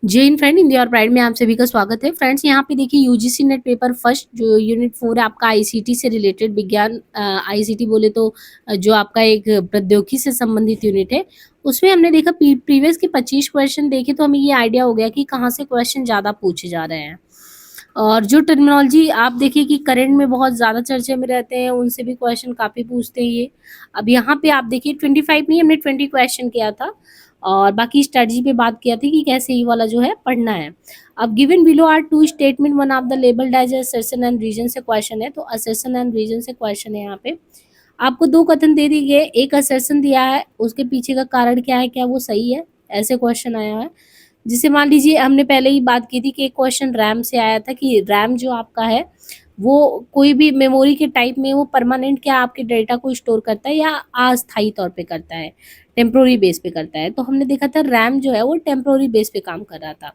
जय Hind friend, India और pride में आप सभी का स्वागत है। फ्रेंड्स, यहाँ पे देखिए यूजीसी नेट पेपर फर्स्ट जो यूनिट 4 है आपका आईसीटी से रिलेटेड विज्ञान, आईसीटी बोले तो जो आपका एक प्रौद्योगिकी से संबंधित यूनिट है, उसमें हमने देखा प्रीवियस के 25 क्वेश्चन देखे तो हमें ये आइडिया हो गया कि कहाँ से क्वेश्चन ज़्यादा पूछे जा रहे हैं। और जो टर्मिनोलॉजी आप देखिए कि करंट में बहुत ज़्यादा चर्चे में रहते हैं, उनसे भी क्वेश्चन काफ़ी पूछते हैं ये। अब यहाँ पे आप देखिए 25 नहीं, हमने 20 क्वेश्चन किया था और बाकी स्ट्रेटजी पे बात किया था कि कैसे ये वाला जो है पढ़ना है। अब given below are two statement, one of the labelled as assertion and reason से क्वेश्चन है, तो असर्शन एंड रीजन से क्वेश्चन है। यहाँ पे आपको 2 कथन दे दिए गए, एक असर्शन दिया है, उसके पीछे का कारण क्या है, क्या वो सही है, ऐसे क्वेश्चन आया है। जिसे मान लीजिए हमने पहले ही बात की थी कि एक क्वेश्चन रैम से आया था कि रैम जो आपका है वो कोई भी मेमोरी के टाइप में वो परमानेंट क्या आपके डेटा को स्टोर करता है या अस्थायी तौर पे करता है, टेम्प्रोरी बेस पे करता है। तो हमने देखा था रैम जो है वो टेम्प्रोरी बेस पे काम कर रहा था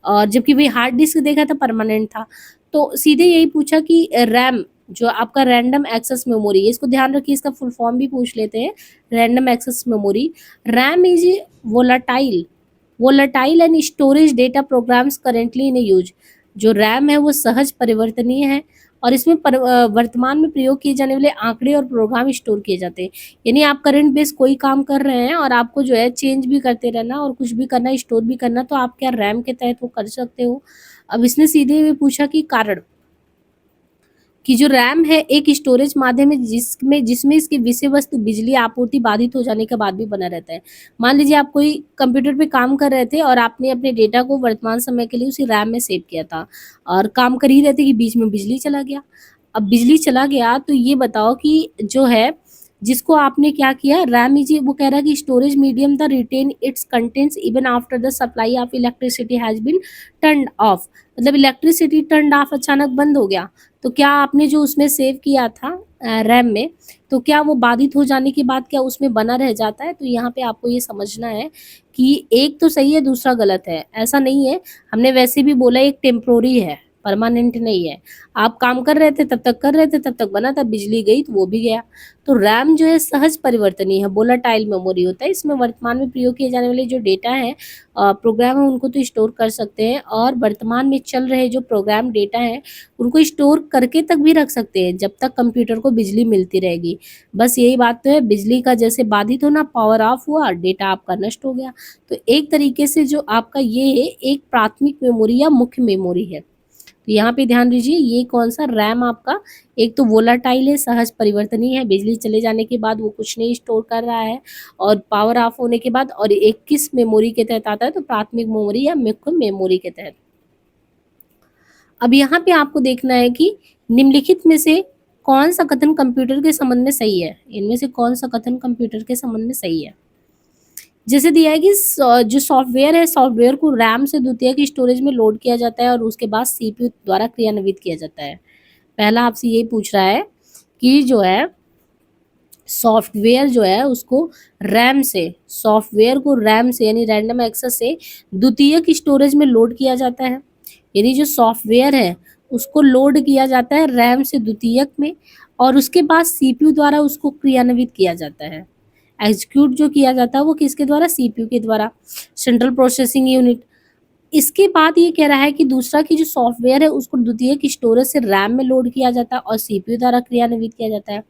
और जबकि वही हार्ड डिस्क देखा था परमानेंट था। तो सीधे यही पूछा कि रैम जो आपका रैंडम एक्सेस मेमोरी है, इसको ध्यान रखिए, इसका फुल फॉर्म भी पूछ लेते हैं। Random access memory, RAM is volatile volatile and storage data programs currently in use. जो रैम है वो सहज परिवर्तनीय है और इसमें वर्तमान में प्रयोग किए जाने वाले आंकड़े और प्रोग्राम स्टोर किए जाते हैं। यानी आप करंट बेस कोई काम कर रहे हैं और आपको जो है चेंज भी करते रहना और कुछ भी करना, स्टोर भी करना, तो आप क्या रैम के तहत वो कर सकते हो। अब इसने सीधे हुए पूछा कि कारण कि जो रैम है एक स्टोरेज माध्यम है जिसमें इसकी विषय वस्तु बिजली आपूर्ति बाधित हो जाने के बाद भी बना रहता है। मान लीजिए आप कोई कंप्यूटर पे काम कर रहे थे और आपने अपने डेटा को वर्तमान समय के लिए उसी रैम में सेव किया था और काम कर ही रहे थे कि बीच में बिजली चला गया। अब बिजली चला गया तो ये बताओ कि जो है जिसको आपने क्या किया, रैम इज वो कह रहा है कि storage medium the retain its contents even after the supply of electricity has been turned off. मतलब इलेक्ट्रिसिटी टर्न्ड ऑफ अचानक बंद हो गया तो क्या आपने जो उसमें सेव किया था रैम में, तो क्या वो बाधित हो जाने के बाद क्या उसमें बना रह जाता है। तो यहाँ पे आपको ये समझना है कि एक तो सही है दूसरा गलत है, ऐसा नहीं है। हमने वैसे भी बोला एक टेम्प्रोरी है, परमानेंट नहीं है। आप काम कर रहे थे तब तक कर रहे थे, तब तक बना, तब बिजली गई तो वो भी गया। तो रैम जो है सहज परिवर्तनीय है, वोलेटाइल मेमोरी होता है। इसमें वर्तमान में प्रयोग किए जाने वाले जो डेटा है, प्रोग्राम है, उनको तो स्टोर कर सकते हैं और वर्तमान में चल रहे जो प्रोग्राम डेटा है उनको स्टोर करके तक भी रख सकते हैं जब तक कंप्यूटर को बिजली मिलती रहेगी। बस यही बात तो है, बिजली का जैसे बाधित होना, पावर ऑफ हुआ, डेटा आपका नष्ट हो गया। तो एक तरीके से जो आपका ये है एक प्राथमिक मेमोरी या मुख्य मेमोरी है। तो यहाँ पे ध्यान दीजिए, ये कौन सा रैम आपका एक तो वोलाटाइल है, सहज परिवर्तनीय है, बिजली चले जाने के बाद वो कुछ नहीं स्टोर कर रहा है और पावर ऑफ होने के बाद, और एक किस मेमोरी के तहत आता है, तो प्राथमिक मेमोरी या मुख्य मेमोरी के तहत। अब यहाँ पे आपको देखना है कि निम्नलिखित में से कौन सा कथन कंप्यूटर के संबंध में सही है। इनमें से कौन सा कथन कंप्यूटर के संबंध में सही है। जैसे दिया है कि जो सॉफ्टवेयर है, सॉफ्टवेयर को रैम से द्वितीयक स्टोरेज में लोड किया जाता है और उसके बाद सीपीयू द्वारा क्रियान्वित किया जाता है। पहला आपसे यही पूछ रहा है कि जो है सॉफ्टवेयर जो है उसको रैम से, सॉफ्टवेयर को रैम से यानी रैंडम एक्सेस से द्वितीयक स्टोरेज में लोड किया जाता है। यानी जो सॉफ्टवेयर है उसको लोड किया जाता है रैम से द्वितीयक में और उसके बाद सीपीयू द्वारा उसको क्रियान्वित किया जाता है। एग्जीक्यूट जो किया जाता है वो किसके द्वारा, सीपीयू के द्वारा, सेंट्रल प्रोसेसिंग यूनिट। इसके बाद ये कह रहा है कि दूसरा की जो सॉफ्टवेयर है उसको द्वितीयक स्टोरेज से रैम में लोड किया जाता है और सीपीयू द्वारा क्रियान्वित किया जाता है।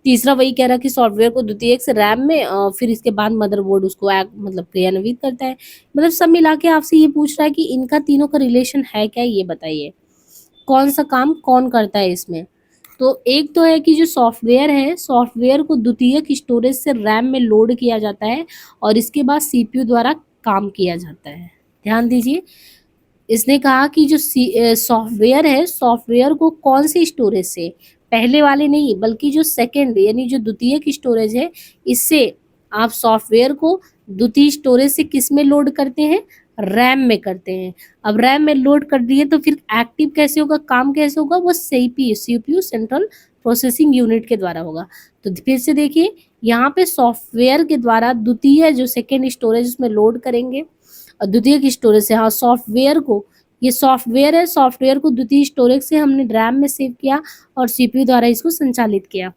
तीसरा वही कह रहा है कि सॉफ्टवेयर को द्वितीयक से रैम में फिर इसके बाद मदरबोर्ड उसको मतलब क्रियान्वित करता है। मतलब सब मिला के आपसे ये पूछ रहा है कि इनका तीनों का रिलेशन है क्या, ये बताइए कौन सा काम कौन करता है इसमें। तो एक तो है कि जो सॉफ्टवेयर है, सॉफ्टवेयर को द्वितीयक स्टोरेज से रैम में लोड किया जाता है और इसके बाद सीपीयू द्वारा काम किया जाता है। ध्यान दीजिए, इसने कहा कि जो सॉफ्टवेयर है, सॉफ्टवेयर को कौन सी स्टोरेज से, पहले वाले नहीं बल्कि जो सेकंड यानी जो द्वितीयक स्टोरेज है, इससे आप सॉफ्टवेयर को द्वितीय स्टोरेज से किस में लोड करते हैं, रैम में करते हैं। अब रैम में लोड कर दिए तो फिर एक्टिव कैसे होगा, काम कैसे होगा, वो सीपीयू सेंट्रल प्रोसेसिंग यूनिट के द्वारा होगा। तो फिर से देखिए, यहाँ पे सॉफ्टवेयर के द्वारा द्वितीय जो सेकेंड स्टोरेज उसमें लोड करेंगे और द्वितीयक स्टोरेज से, हाँ सॉफ्टवेयर को, ये सॉफ्टवेयर है, सॉफ्टवेयर को द्वितीय स्टोरेज से हमने रैम में सेव किया और सीपीयू द्वारा इसको संचालित किया।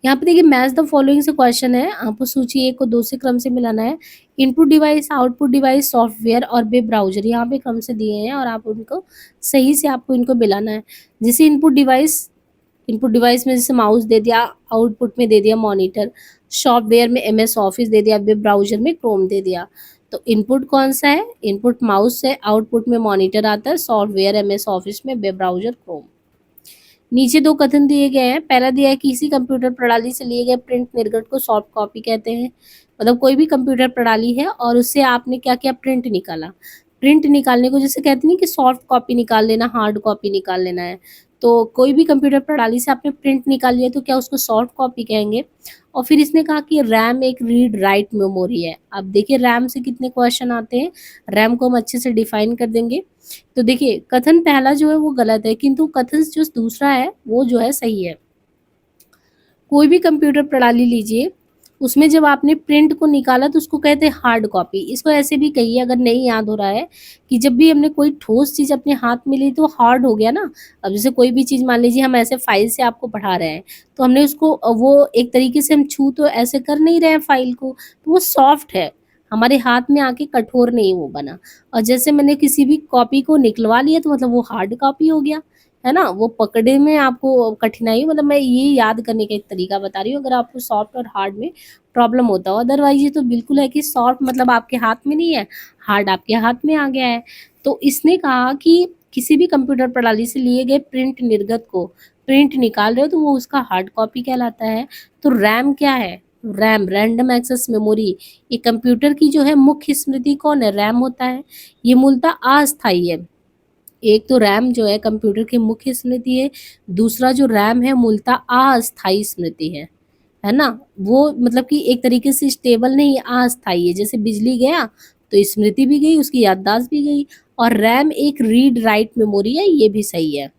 यहाँ पे देखिए मैच द फॉलोइंग से क्वेश्चन है, आपको सूची 1 को 2 से क्रम से मिलाना है। Input device, output device, software और वेब ब्राउज़र यहाँ पे क्रम से दिए हैं और आप उनको सही से आपको इनको मिलाना है। जैसे इनपुट डिवाइस में जैसे माउस दे दिया, आउटपुट में दे दिया मॉनिटर, सॉफ्टवेयर में एमएस ऑफिस दे दिया, वेब ब्राउज़र में क्रोम दे दिया। तो इनपुट कौन-सा है? इनपुट माउस है, आउटपुट में मॉनिटर आता है, सॉफ्टवेयर एमएस ऑफिस में, वेब ब्राउज़र क्रोम। नीचे 2 कथन दिए गए हैं। पहला दिया है किसी कंप्यूटर प्रणाली से लिए गए प्रिंट निर्गत को सॉफ्ट कॉपी कहते हैं। मतलब कोई भी कंप्यूटर प्रणाली है और उससे आपने क्या किया, प्रिंट निकाला। प्रिंट निकालने को जैसे कहते नहीं कि सॉफ्ट कॉपी निकाल लेना, हार्ड कॉपी निकाल लेना है। तो कोई भी कंप्यूटर प्रणाली से आपने प्रिंट निकाल लिया तो क्या उसको सॉफ्ट कॉपी कहेंगे। और फिर इसने कहा कि रैम एक रीड राइट मेमोरी है। अब देखिए रैम से कितने क्वेश्चन आते हैं। रैम को हम अच्छे से डिफाइन कर देंगे। तो देखिए कथन पहला जो है वो गलत है, किंतु कथन जो दूसरा है वो जो है सही है। कोई भी कंप्यूटर प्रणाली लीजिए, उसमें जब आपने प्रिंट को निकाला तो उसको कहते हैं हार्ड कॉपी। इसको ऐसे भी कहिए अगर नहीं याद हो रहा है कि जब भी हमने कोई ठोस चीज़ अपने हाथ में ली तो हार्ड हो गया ना। अब जैसे कोई भी चीज़ मान लीजिए हम ऐसे फाइल से आपको पढ़ा रहे हैं, तो हमने उसको वो एक तरीके से हम छू तो ऐसे कर नहीं रहे हैं फाइल को, तो वो सॉफ्ट है, हमारे हाथ में आके कठोर नहीं वो बना। और जैसे मैंने किसी भी कॉपी को निकलवा लिया तो मतलब वो हार्ड कॉपी हो गया, है ना? वो पकड़े में आपको कठिनाई, मतलब मैं ये याद करने का एक तरीका बता रही हूँ, अगर आपको सॉफ्ट और हार्ड में प्रॉब्लम होता हो। अदरवाइज़ ये तो बिल्कुल है कि सॉफ्ट मतलब आपके हाथ में नहीं है, हार्ड आपके हाथ में आ गया है। तो इसने कहा कि किसी भी कंप्यूटर प्रणाली से लिए गए प्रिंट निर्गत को प्रिंट निकाल रहे हो तो वो उसका हार्ड कॉपी कहलाता है। तो रैम क्या है? रैम रैंडम एक्सेस मेमोरी, ये कंप्यूटर की जो है मुख्य स्मृति कौन है? रैम होता है। ये मूलतः अस्थायी है। एक तो रैम जो है कंप्यूटर की मुख्य स्मृति है, दूसरा जो रैम है मूलतः अस्थायी स्मृति है ना? वो मतलब कि एक तरीके से स्टेबल नहीं, अस्थायी है। जैसे बिजली गया तो स्मृति भी गई, उसकी याददाश्त भी गई। और रैम एक रीड राइट मेमोरी है, ये भी सही है।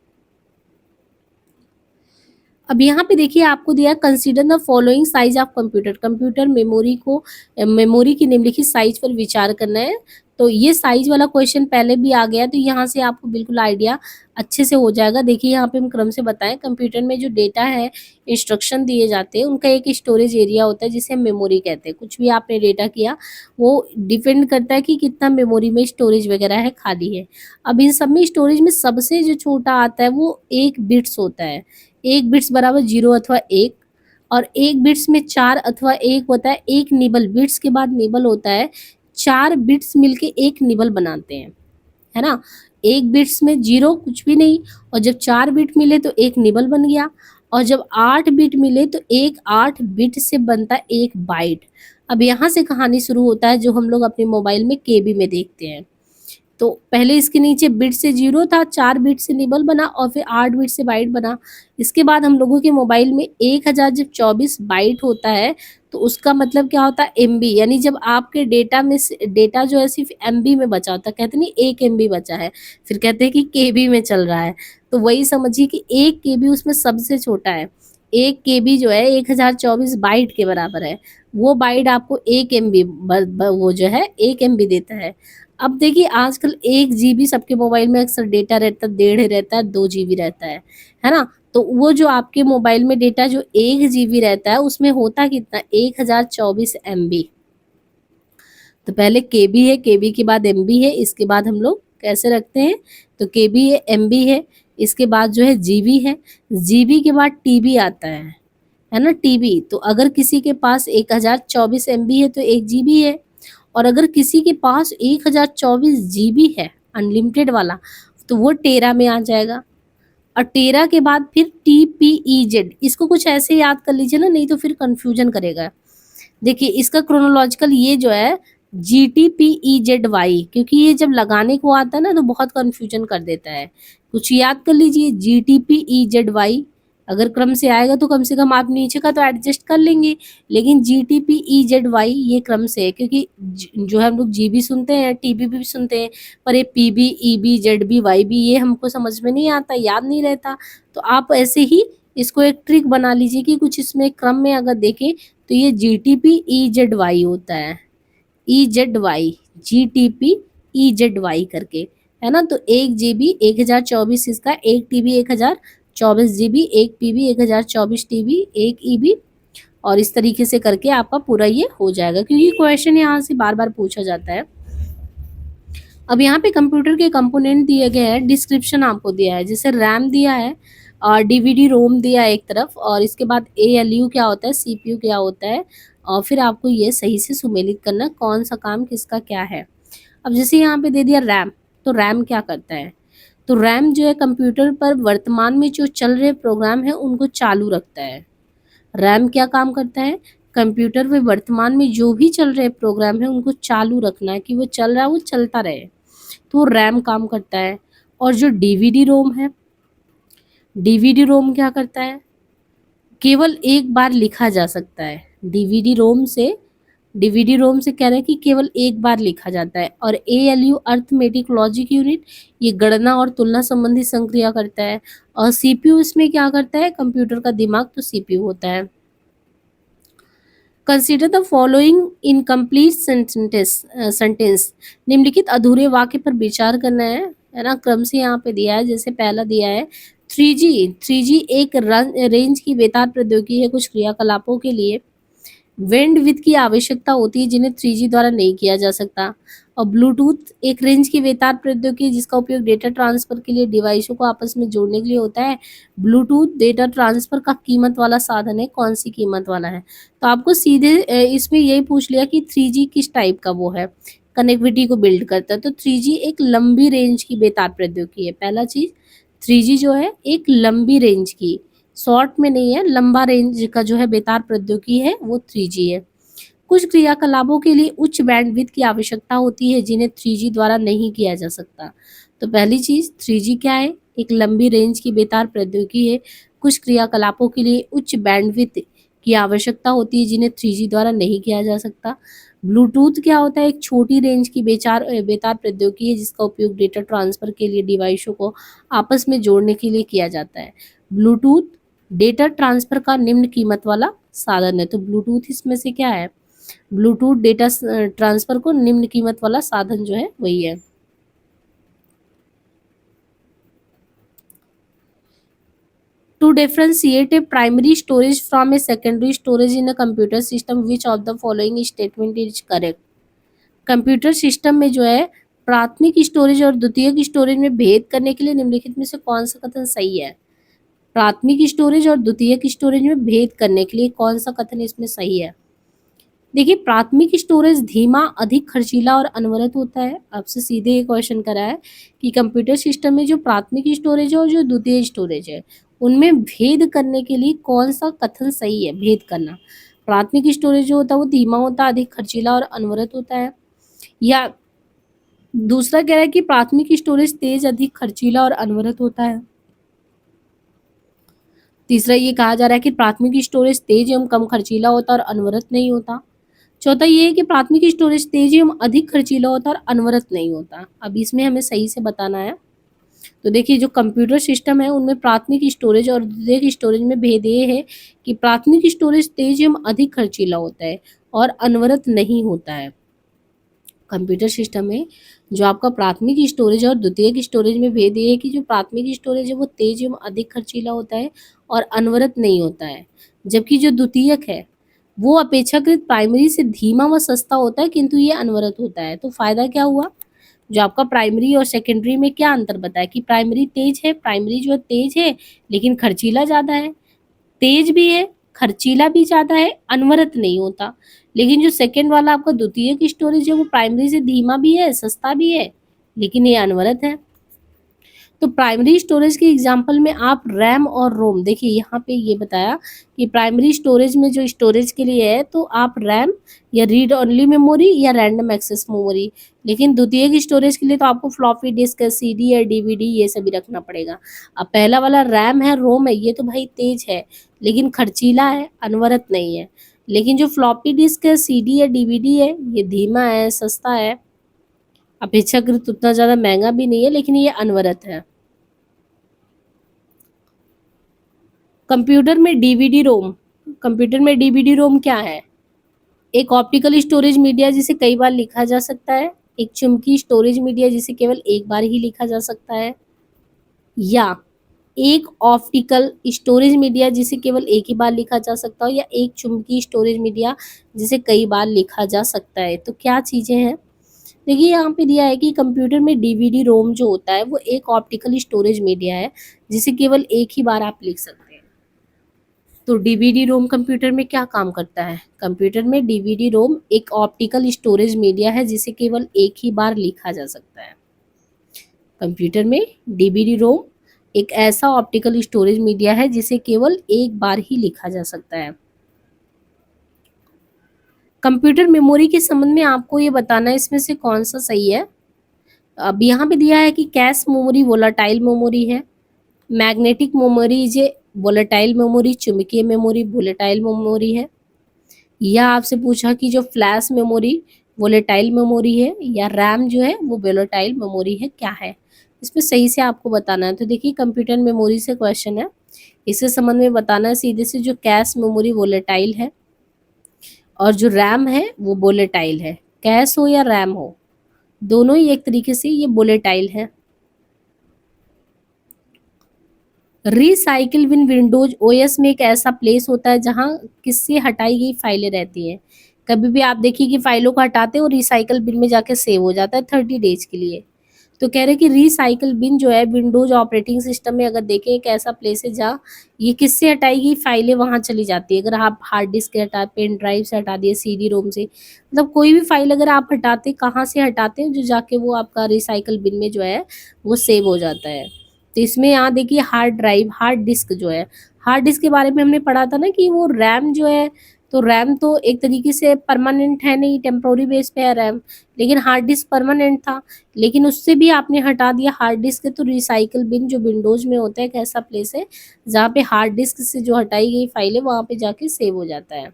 अब यहाँ पे देखिए आपको दिया है consider the following size of computer. Computer memory को मेमोरी की निम्नलिखित साइज पर विचार करना है। तो ये साइज वाला क्वेश्चन पहले भी आ गया, तो यहाँ से आपको बिल्कुल आइडिया अच्छे से हो जाएगा। देखिए यहाँ पे हम क्रम से बताएं, कंप्यूटर में जो डेटा है, इंस्ट्रक्शन दिए जाते हैं, उनका एक स्टोरेज एरिया होता है जिसे हम मेमोरी कहते हैं। कुछ भी आपने डेटा किया वो डिपेंड करता है कि कितना मेमोरी में स्टोरेज वगैरह है, खाली है। अब इन सब में स्टोरेज में सबसे जो छोटा आता है वो 1 बिट्स होता है। 1 बिट्स बराबर 0 अथवा 1, और 1 बिट्स में 4 अथवा 1 होता है। 1 निबल, बिट्स के बाद निबल होता है, 4 बिट्स मिलके 1 निबल बनाते हैं, है ना? 1 बिट्स में 0 कुछ भी नहीं, और जब 4 बिट मिले तो 1 निबल बन गया, और जब 8 बिट मिले तो एक 8 बिट से बनता है 1 बाइट। अब यहाँ से कहानी शुरू होता है जो हम लोग अपने मोबाइल में केबी में देखते हैं। तो पहले इसके नीचे बिट से 0 था, 4 बिट से निबल बना और फिर 8 बिट से बाइट बना। इसके बाद हम लोगों के मोबाइल में 1000 जब 24 बाइट होता है तो उसका मतलब क्या होता है? एमबी, यानी जब आपके डेटा में से डेटा जो है सिर्फ एमबी में बचा होता है, कहते नहीं 1 एमबी बचा है, फिर कहते हैं कि केबी में चल रहा है। तो वही समझिए कि 1 केबी उसमें सबसे छोटा है। 1 केबी जो है 1024 बाइट के बराबर है। वो बाइट आपको 1 एमबी वो जो है 1 एमबी देता है। अब देखिए आजकल 1 जीबी सबके मोबाइल में अक्सर डेटा रहता है, 1.5 रहता है, 2 जीबी रहता है ना? तो वो जो आपके मोबाइल में डेटा जो 1 जीबी रहता है उसमें होता कितना? 1024 एमबी। तो पहले केबी है, केबी के बाद एमबी है, इसके बाद हम लोग कैसे रखते हैं? तो केबी है, एमबी है, इसके बाद जो है जीबी है, जीबी के बाद टीबी आता है ना? टीबी। तो अगर किसी के पास 1024 एमबी है तो 1 जीबी है, और अगर किसी के पास 1024 जीबी है अनलिमिटेड वाला तो वो टेरा में आ जाएगा। और टेरा के बाद फिर टीपीईजेड, इसको कुछ ऐसे याद कर लीजिए ना, नहीं तो फिर कंफ्यूजन करेगा। देखिए इसका क्रोनोलॉजिकल ये जो है GTPEZY, क्योंकि ये जब लगाने को आता है ना तो बहुत कंफ्यूजन कर देता है। कुछ याद कर लीजिए GTPEZY, अगर क्रम से आएगा तो कम से कम आप नीचे का तो एडजस्ट कर लेंगे, लेकिन GTPEZY ये क्रम से है, क्योंकि जो है हम लोग जीबी सुनते हैं, टीबी भी सुनते हैं, पर ये पीबी, ईबी, जेडबी, वाईबी ये हमको समझ में नहीं आता, याद नहीं रहता। तो आप ऐसे ही इसको एक ट्रिक बना लीजिए कि कुछ इसमें क्रम में अगर देखें तो ये GTPEZY होता है, EZY, GTPEZY करके, है ना? तो 1 जीबी 1024 इसका, 1 TB 1024 GB, 1 PB 1024 TB, 1 EB और इस तरीके से करके आपका पूरा ये हो जाएगा, क्योंकि क्वेश्चन यहाँ से बार बार पूछा जाता है। अब यहाँ पे कंप्यूटर के कंपोनेंट दिए गए हैं, डिस्क्रिप्शन आपको दिया है, जैसे रैम दिया है और डीवीडी रोम दिया है एक तरफ, और इसके बाद एएलयू क्या होता है, सीपीयू क्या होता है, और फिर आपको ये सही से सुमेलित करना कौन सा काम किसका क्या है। अब जैसे यहाँ पे दे दिया रैम, तो रैम क्या करता है, तो रैम जो है कंप्यूटर पर वर्तमान में जो चल रहे प्रोग्राम है उनको चालू रखता है। रैम क्या काम करता है, कंप्यूटर में वर्तमान में जो भी चल रहे प्रोग्राम है उनको चालू रखना है, कि वो चल रहा है वो चलता रहे, तो रैम काम करता है। और जो डीवीडी रोम है, डीवीडी रोम क्या करता है, केवल एक बार लिखा जा सकता है। डीवीडी रोम से कह रहे हैं कि केवल एक बार लिखा जाता है। और एएलयू अर्थमेटिक लॉजिक यूनिट, ये गणना और तुलना संबंधी संक्रिया करता है। और सीपीयू इसमें क्या करता है, कंप्यूटर का दिमाग तो सीपीयू होता है। Consider the following incomplete sentence, निम्नलिखित अधूरे वाक्य पर विचार करना है ना। क्रम से यहाँ पे दिया है, जैसे पहला दिया है 3G एक रेंज की बेतार प्रौद्योगिकी है कुछ क्रियाकलापों के लिए। बैंडविड्थ की आवश्यकता होती है जिन्हें 3G द्वारा नहीं किया जा सकता। और ब्लूटूथ एक रेंज की बेतार प्रौद्योगिकी है जिसका उपयोग डेटा ट्रांसफर के लिए डिवाइसों को आपस में जोड़ने के लिए होता है। ब्लूटूथ डेटा ट्रांसफर का कीमत वाला साधन है, कौन सी कीमत वाला है, तो आपको सीधे इसमें यही पूछ लिया कि 3G किस टाइप का वो है, कनेक्टिविटी को बिल्ड करता है। तो 3G एक लंबी रेंज की बेतार प्रौद्योगिकी है। पहला चीज 3G जो है एक लंबी रेंज की, शॉर्ट में नहीं है, लंबा रेंज का जो है बेतार प्रौद्योगिकी है वो 3G है। कुछ क्रियाकलापों के लिए उच्च बैंडविड्थ की आवश्यकता होती है जिन्हें 3G द्वारा नहीं किया जा सकता। तो पहली चीज 3G क्या है, एक लंबी रेंज की बेतार प्रौद्योगिकी है। कुछ क्रियाकलापों के लिए उच्च बैंडविड्थ की आवश्यकता होती है जिन्हें 3G द्वारा नहीं किया जा सकता। ब्लूटूथ क्या होता है, एक छोटी रेंज की बेतार प्रौद्योगिकी है जिसका उपयोग डेटा ट्रांसफर के लिए डिवाइसों को आपस में जोड़ने के लिए किया जाता है। ब्लूटूथ डेटा ट्रांसफर का निम्न कीमत वाला साधन है। तो ब्लूटूथ इसमें से क्या है, ब्लूटूथ डेटा ट्रांसफर को निम्न कीमत वाला साधन जो है वही है। To differentiate a primary storage from a secondary storage in a computer system, which of the following statement is correct? Computer system में जो है प्राथमिक स्टोरेज और द्वितीयक स्टोरेज में भेद करने के लिए निम्नलिखित में से कौन सा कथन सही है। प्राथमिक स्टोरेज और द्वितीयक स्टोरेज में भेद करने के लिए कौन सा कथन इसमें सही है। देखिए, प्राथमिक स्टोरेज धीमा, अधिक खर्चीला और अनवरत होता है। आपसे सीधे ये क्वेश्चन करा है कि कंप्यूटर सिस्टम में जो प्राथमिक स्टोरेज है और जो द्वितीय स्टोरेज है उनमें भेद करने के लिए कौन सा कथन सही है। भेद करना, प्राथमिक स्टोरेज जो होता है वो धीमा होता है, अधिक खर्चीला और अनवरत होता है। या दूसरा कह रहा है कि प्राथमिक स्टोरेज तेज, अधिक खर्चीला और अनवरत होता है। तीसरा ये कहा जा रहा है कि प्राथमिक स्टोरेज तेज एवं कम खर्चीला होता है और अनवरत नहीं होता। चौथा ये है कि प्राथमिक स्टोरेज तेज एवं अधिक खर्चीला होता है और अनवरत नहीं होता। अब इसमें हमें सही से बताना है। तो देखिए, जो कंप्यूटर सिस्टम है उनमें प्राथमिक स्टोरेज और द्वितीयक स्टोरेज में भेद ये है कि प्राथमिक स्टोरेज तेज एवं अधिक खर्चीला होता है और अनवरत नहीं होता है। कंप्यूटर सिस्टम में जो आपका प्राथमिक स्टोरेज और द्वितीयक स्टोरेज में भेद ये है कि जो प्राथमिक स्टोरेज है वो तेज एवं अधिक खर्चीला होता है और अनवरत नहीं होता है, जबकि जो द्वितीयक है वो अपेक्षाकृत प्राइमरी से धीमा व सस्ता होता है किंतु ये अनवरत होता है। तो फायदा क्या हुआ, जो आपका प्राइमरी और सेकेंडरी में क्या अंतर बताया कि प्राइमरी तेज है, प्राइमरी जो है तेज है लेकिन खर्चीला ज़्यादा है, तेज भी है, खर्चीला भी ज़्यादा है, अनवरत नहीं होता। लेकिन जो सेकंड वाला आपका द्वितीयक स्टोरेज है वो प्राइमरी से धीमा भी है, सस्ता भी है, लेकिन ये अनवरत है। तो प्राइमरी स्टोरेज के एग्जांपल में आप रैम और रोम, देखिए यहाँ पे ये बताया कि प्राइमरी स्टोरेज में जो स्टोरेज के लिए है तो आप रैम या रीड ओनली मेमोरी या रैंडम एक्सेस मेमोरी, लेकिन द्वितीयक स्टोरेज के लिए तो आपको फ्लॉपी डिस्क, सीडी या डीवीडी ये सभी रखना पड़ेगा। अब पहला वाला रैम है, रोम है, ये तो भाई तेज है लेकिन खर्चीला है, अनवरत नहीं है। लेकिन जो फ्लॉपी डिस्क है, सीडी या डीवीडी है, ये धीमा है, सस्ता है, अपेक्षाकृत उतना ज़्यादा महंगा भी नहीं है, लेकिन ये अनवरत है। कंप्यूटर में डीवीडी रोम, कंप्यूटर में डीवीडी रोम क्या है, एक ऑप्टिकल स्टोरेज मीडिया जिसे कई बार लिखा जा सकता है, एक चुंबकीय स्टोरेज मीडिया जिसे केवल एक बार ही लिखा जा सकता है, या एक ऑप्टिकल स्टोरेज मीडिया जिसे केवल एक ही बार लिखा जा सकता हो, या एक चुंबकीय स्टोरेज मीडिया जिसे कई बार लिखा जा सकता है। तो क्या चीजें हैं? देखिए यहाँ पे दिया है कि कंप्यूटर में डीवीडी रोम जो होता है वो एक ऑप्टिकल स्टोरेज मीडिया है जिसे केवल एक ही बार आप लिख सकते हैं। तो डीवीडी रोम कंप्यूटर में क्या काम करता है? कंप्यूटर में डीवीडी रोम एक ऑप्टिकल स्टोरेज मीडिया है जिसे केवल एक ही बार लिखा जा सकता है। कंप्यूटर में डीवीडी रोम एक ऐसा ऑप्टिकल स्टोरेज मीडिया है जिसे केवल एक बार ही लिखा जा सकता है। कंप्यूटर मेमोरी के संबंध में आपको ये बताना है इसमें से कौन सा सही है। अब यहाँ पे दिया है कि कैश मेमोरी वोलाटाइल मेमोरी है, मैग्नेटिक मेमोरी जे वोलेटाइल मेमोरी, चुंबकीय मेमोरी वोलेटाइल मेमोरी है, या आपसे पूछा कि जो फ्लैश मेमोरी वोलेटाइल मेमोरी है, या रैम जो है वो वोलेटाइल मेमोरी है, क्या है? इसमें सही से आपको बताना है। तो देखिए कंप्यूटर मेमोरी से क्वेश्चन है, इससे संबंध में बताना है सीधे से। जो कैश मेमोरी वोलेटाइल है और जो रैम है वो वोलेटाइल है। कैश हो या रैम हो, दोनों ही एक तरीके से ये वोलेटाइल है। रिसाइकिल विन विंडोज ओएस में एक ऐसा प्लेस होता है जहां किससे हटाई गई फाइलें रहती हैं। कभी भी आप देखिए कि फाइलों को हटाते हैं और रिसाइकल बिन में जाके सेव हो जाता है 30 डेज के लिए। तो कह रहे हैं कि रिसाइकल बिन जो है विंडोज ऑपरेटिंग सिस्टम में अगर देखें एक ऐसा प्लेस है जहाँ ये किससे हटाई गई फाइलें वहां चली जाती है। अगर आप हार्ड डिस्क से हटा, पेन ड्राइव से हटा दिए, सीडी रोम से, मतलब कोई भी फाइल अगर आप हटाते कहाँ से हटाते हैं, जो जाके वो आपका रिसाइकल बिन में जो है वो सेव हो जाता है। तो इसमें यहाँ देखिए हार्ड ड्राइव, हार्ड डिस्क जो है, हार्ड डिस्क के बारे में हमने पढ़ा था ना कि वो रैम जो है, तो रैम तो एक तरीके से परमानेंट है नहीं, टेम्पोररी बेस पे है रैम, लेकिन हार्ड डिस्क परमानेंट था। लेकिन उससे भी आपने हटा दिया हार्ड डिस्क तो रिसाइकल बिन जो विंडोज में होता है एक ऐसा प्लेस है जहाँ पे हार्ड डिस्क से जो हटाई गई फाइल है वहां पे जाके सेव हो जाता है।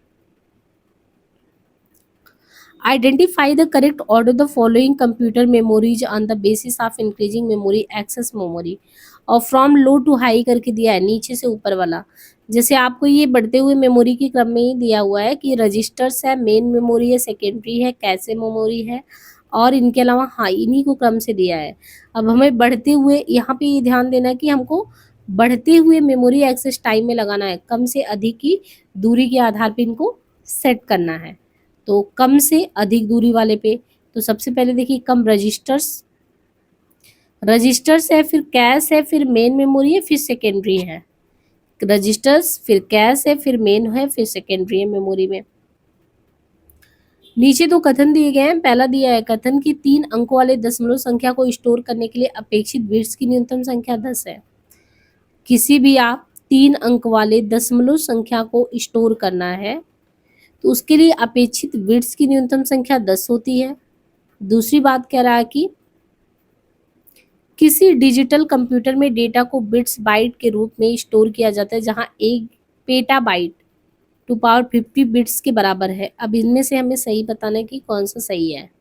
Identify the correct order the following computer memories on the basis of increasing memory access memory, और फ्रॉम लो टू हाई करके दिया है नीचे से ऊपर वाला। जैसे आपको ये बढ़ते हुए मेमोरी के क्रम में ही दिया हुआ है कि रजिस्टर्स है, मेन मेमोरी है, सेकेंडरी है, कैशे मेमोरी है, और इनके अलावा हाँ इन्हीं को क्रम से दिया है। अब हमें बढ़ते हुए यहाँ पे ये ध्यान देना है कि हमको बढ़ते हुए मेमोरी एक्सेस टाइम में लगाना है, कम से अधिक की दूरी के आधार पर इनको सेट करना है। तो कम से अधिक दूरी वाले पे, तो सबसे पहले देखिए कम रजिस्टर्स, रजिस्टर्स है, फिर कैश है, फिर मेन मेमोरी है, फिर सेकेंडरी है। रजिस्टर्स, फिर कैश है, फिर मेन है, फिर सेकेंडरी है मेमोरी में। नीचे दो कथन दिए गए हैं। पहला दिया है कथन की 3 अंकों वाले दशमलव संख्या को स्टोर करने के लिए अपेक्षित बिट्स की न्यूनतम संख्या 10 है। किसी भी आप 3 अंक वाले दशमलव संख्या को स्टोर करना है तो उसके लिए अपेक्षित बिट्स की न्यूनतम संख्या 10 होती है। दूसरी बात कह रहा है कि किसी डिजिटल कंप्यूटर में डेटा को बिट्स बाइट के रूप में स्टोर किया जाता है जहां एक पेटाबाइट टू पावर 50 बिट्स के बराबर है। अब इनमें से हमें सही बताना है कि कौन सा सही है।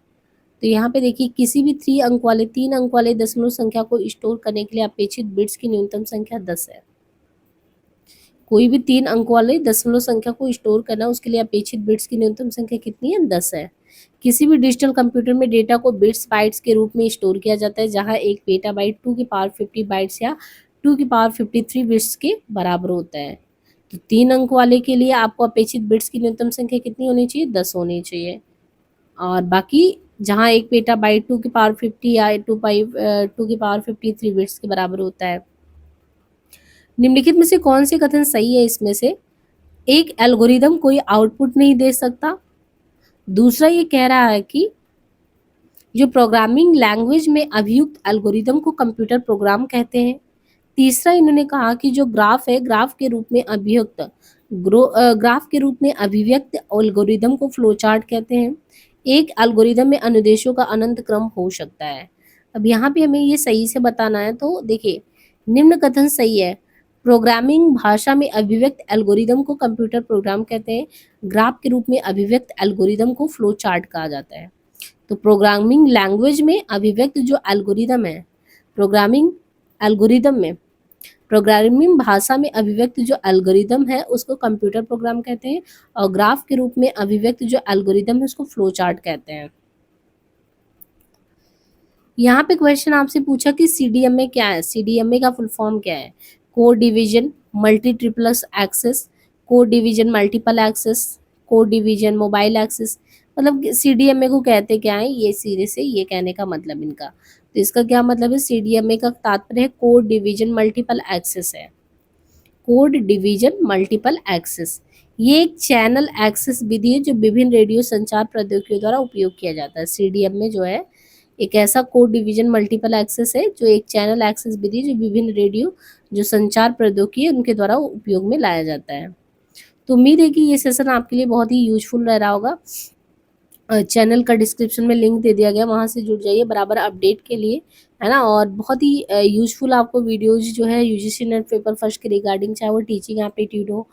तो यहाँ पे देखिए किसी भी 3 अंक वाले दशमलव संख्या को स्टोर करने के लिए अपेक्षित बिट्स की न्यूनतम संख्या 10 है। कोई भी 3 अंक वाले दशमलव संख्या को स्टोर करना उसके लिए अपेक्षित बिट्स की न्यूनतम संख्या कितनी है? 10 है। किसी भी डिजिटल कंप्यूटर में डेटा को बिट्स बाइट्स के रूप में स्टोर किया जाता है जहां एक पेटाबाइट 2 की पावर 50 बाइट्स या 2 की पावर 53 बिट्स के बराबर होता है। तो 3 अंक वाले के लिए आपको अपेक्षित बिट्स की न्यूनतम संख्या कितनी होनी चाहिए? 10 होनी चाहिए। और बाकी जहाँ एक पेटाबाइट 2 की पावर 50 या 2 की पावर 53 बिट्स के बराबर होता है। निम्नलिखित में से कौन से कथन सही है? इसमें से एक एल्गोरिदम कोई आउटपुट नहीं दे सकता। दूसरा ये कह रहा है कि जो प्रोग्रामिंग लैंग्वेज में अभियुक्त एल्गोरिदम को कंप्यूटर प्रोग्राम कहते हैं। तीसरा इन्होंने कहा कि जो ग्राफ है ग्राफ के रूप में अभियुक्त ग्राफ के रूप में अभिव्यक्त एल्गोरिदम को फ्लोचार्ट कहते हैं। एक एल्गोरिदम में अनुदेशों का अनंत क्रम हो सकता है। अब यहाँ पे हमें ये सही से बताना है। तो देखिए निम्न कथन सही है। प्रोग्रामिंग भाषा में अभिव्यक्त एल्गोरिदम को कंप्यूटर प्रोग्राम कहते हैं। ग्राफ के रूप में अभिव्यक्त एल्गोरिदम को फ्लो चार्ट कहा जाता है। तो प्रोग्रामिंग लैंग्वेज में अभिव्यक्त जो एल्गोरिदम है, प्रोग्रामिंग भाषा में अभिव्यक्त जो एल्गोरिदम है उसको कंप्यूटर प्रोग्राम कहते हैं, और ग्राफ के रूप में अभिव्यक्त जो एल्गोरिदम है उसको फ्लो चार्ट कहते हैं। यहाँ पे क्वेश्चन आपसे पूछा कि सीडीएमए क्या है? सीडीएमए का फुल फॉर्म क्या है? Code division, multi triplex access, code division multiple access, code division mobile access. मतलब सीडीएमए को कहते क्या है, ये सीधे से ये कहने का मतलब इनका। तो इसका क्या मतलब है, सीडीएमए का तात्पर्य है कोड डिवीजन मल्टीपल एक्सेस है। कोड डिवीजन मल्टीपल एक्सेस ये एक चैनल एक्सेस विधि है जो विभिन्न रेडियो संचार प्रौद्योगिकियों द्वारा उपयोग किया जाता है। सीडीएम में जो है एक ऐसा कोड डिवीजन मल्टीपल एक्सेस है जो एक चैनल एक्सेस विधि जो विभिन्न रेडियो जो संचार प्रौद्योगिकी है उनके द्वारा उपयोग में लाया जाता है। तो उम्मीद है कि ये सेशन आपके लिए बहुत ही यूजफुल रह रहा होगा। चैनल का डिस्क्रिप्शन में लिंक दे दिया गया, वहाँ से जुड़ जाइए बराबर अपडेट के लिए, है ना। और बहुत ही यूजफुल आपको वीडियोज जो है यूजीसी नेट पेपर फर्स्ट के रिगार्डिंग, चाहे वो टीचिंग एप्टीट्यूड हो,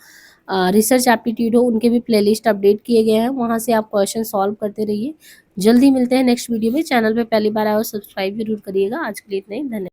रिसर्च एप्टीट्यूड हो, उनके भी प्लेलिस्ट अपडेट किए गए हैं, वहाँ से आप क्वेश्चन सॉल्व करते रहिए। जल्दी मिलते हैं नेक्स्ट वीडियो में। चैनल पे पहली बार आए हो सब्सक्राइब जरूर करिएगा। आज के लिए इतना ही, धन्यवाद।